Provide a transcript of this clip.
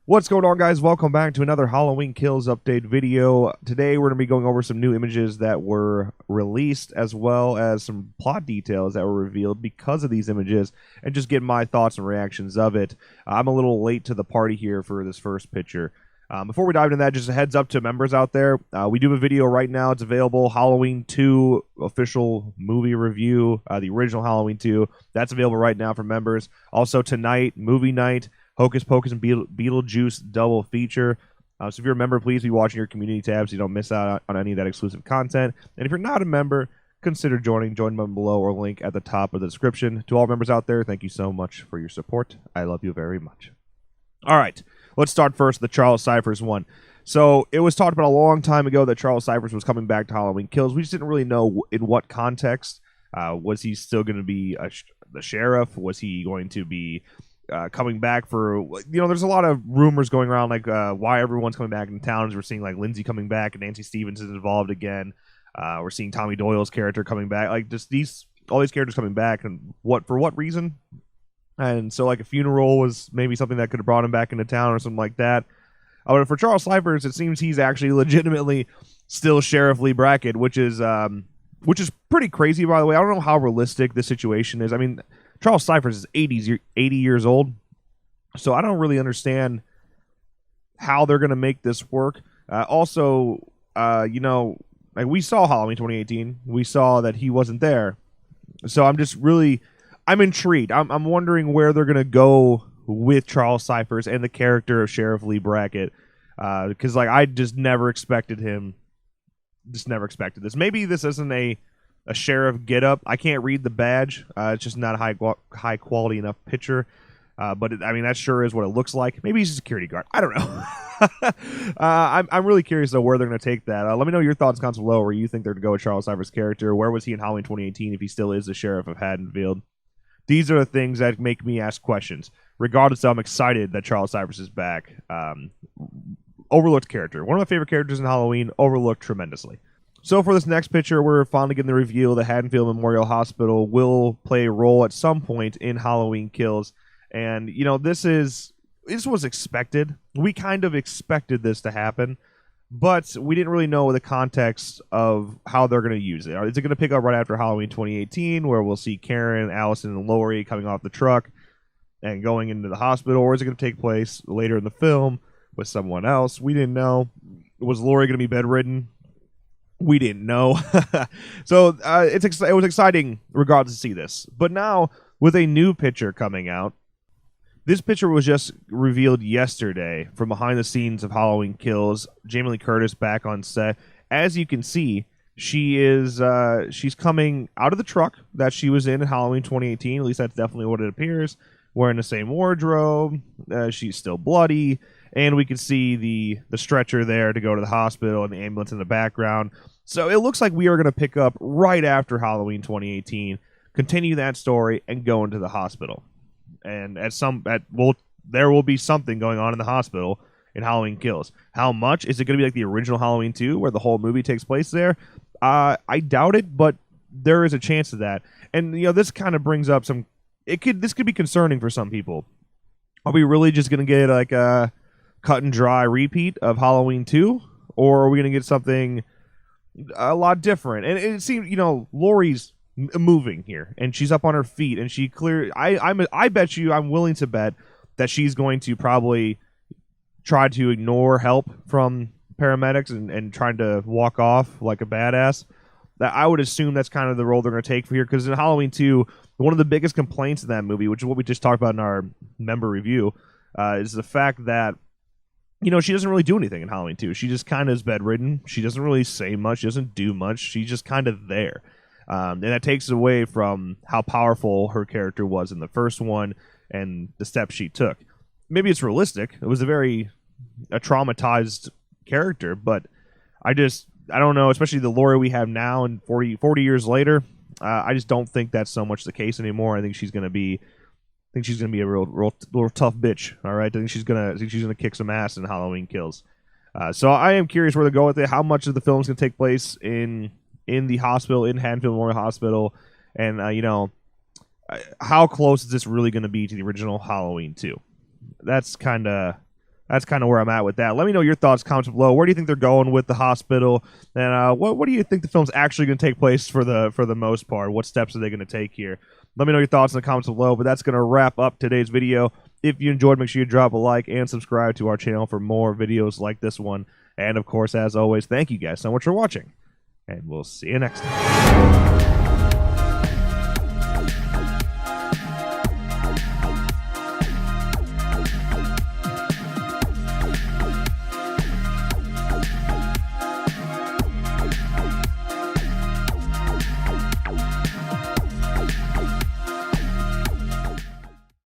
What's going on, guys? Welcome back to another Halloween Kills update video. Today we're going to be going over some new images that were released, as well as some plot details that were revealed because of these images, and just get my thoughts and reactions of it. I'm a little late to the party here for this first picture. Before we dive into that, just a heads up to members out there. We do have a video right now. It's available, Halloween 2 official movie review, the original Halloween 2. That's available right now for members. Also tonight, movie night, Hocus Pocus and Beetlejuice double feature. So if you're a member, please be watching your community tabs so you don't miss out on any of that exclusive content. And if you're not a member, consider joining. Join them below or link at the top of the description. To all members out there, thank you so much for your support. I love you very much. All right, let's start first with the Charles Cyphers one. So it was talked about a long time ago that Charles Cyphers was coming back to Halloween Kills. We just didn't really know in what context. Was he still going to be the sheriff? Was he going to be coming back for, there's a lot of rumors going around, like why everyone's coming back in towns. We're seeing like Lindsay coming back and Nancy Stevens is involved again. We're seeing Tommy Doyle's character coming back, like just all these characters coming back, and for what reason? And so like a funeral was maybe something that could have brought him back into town or something like that. But for Charles Cyphers, it seems he's actually legitimately still Sheriff Lee Brackett, which is pretty crazy, by the way. I don't know how realistic this situation is. I mean, Charles Cyphers is 80 years old, so I don't really understand how they're going to make this work. Also, like we saw Halloween 2018. We saw that he wasn't there. So I'm intrigued. I'm wondering where they're going to go with Charles Cyphers and the character of Sheriff Lee Brackett. Because I just never expected him. Just never expected this. Maybe this isn't a sheriff getup. I can't read the badge. It's just not a high quality enough picture. But that sure is what it looks like. Maybe he's a security guard. I don't know. I'm really curious though where they're going to take that. Let me know your thoughts, comments below, where you think they're going to go with Charles Cyphers' character. Where was he in Halloween 2018 if he still is the sheriff of Haddonfield? These are the things that make me ask questions. Regardless, I'm excited that Charles Cyphers is back. Overlooked character. One of my favorite characters in Halloween, overlooked tremendously. So for this next picture, we're finally getting the reveal that Haddonfield Memorial Hospital will play a role at some point in Halloween Kills. And, this was expected. We kind of expected this to happen, but we didn't really know the context of how they're going to use it. Is it going to pick up right after Halloween 2018, where we'll see Karen, Allison, and Lori coming off the truck and going into the hospital, or is it going to take place later in the film with someone else? We didn't know. Was Lori going to be bedridden? We didn't know. So it was exciting regardless to see this. But now, with a new picture coming out, this picture was just revealed yesterday from behind the scenes of Halloween Kills. Jamie Lee Curtis back on set. As you can see, she's coming out of the truck that she was in Halloween 2018. At least that's definitely what it appears. Wearing the same wardrobe. She's still bloody. And we can see the stretcher there to go to the hospital and the ambulance in the background. So it looks like we are going to pick up right after Halloween 2018, continue that story, and go into the hospital. And there will be something going on in the hospital in Halloween Kills. How much? Is it going to be like the original Halloween 2, where the whole movie takes place there? I doubt it, but there is a chance of that. And this kind of brings up this could be concerning for some people. Are we really just going to get like a cut and dry repeat of Halloween 2, or are we going to get something a lot different? And it seems, Lori's moving here, and she's up on her feet, and I'm willing to bet that she's going to probably try to ignore help from paramedics and trying to walk off like a badass. That I would assume that's kind of the role they're going to take for here, because in Halloween 2, one of the biggest complaints in that movie, which is what we just talked about in our member review, is the fact that she doesn't really do anything in Halloween 2. She just kind of is bedridden. She doesn't really say much. She doesn't do much. She's just kind of there. And that takes away from how powerful her character was in the first one and the steps she took. Maybe it's realistic. It was a traumatized character, but I don't know, especially the Lori we have now and 40 years later, I just don't think that's so much the case anymore. I think she's going to be a real tough bitch. All right, I think she's gonna kick some ass in Halloween Kills. So I am curious where they go with it. How much of the film is going to take place in the hospital, in Haddonfield Memorial Hospital, and how close is this really going to be to the original Halloween 2? That's kind of that's kind of where I'm at with that. Let me know your thoughts, comments below. Where do you think they're going with the hospital? And what do you think the film's actually going to take place for the most part? What steps are they going to take here? Let me know your thoughts in the comments below. But that's going to wrap up today's video. If you enjoyed, make sure you drop a like and subscribe to our channel for more videos like this one. And of course, as always, thank you guys so much for watching. And we'll see you next time.